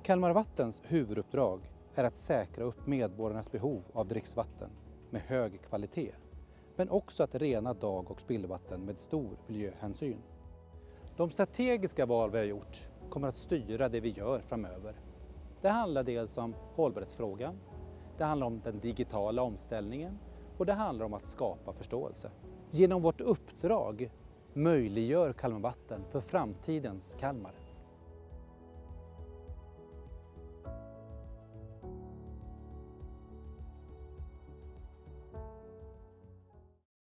Kalmar Vattens huvuduppdrag är att säkra upp medborgarnas behov av dricksvatten med hög kvalitet, men också att rena dag- och spillvatten med stor miljöhänsyn. De strategiska val vi har gjort kommer att styra det vi gör framöver. Det handlar dels om hållbarhetsfrågan, det handlar om den digitala omställningen och det handlar om att skapa förståelse. Genom vårt uppdrag möjliggör Kalmar Vatten för framtidens Kalmar.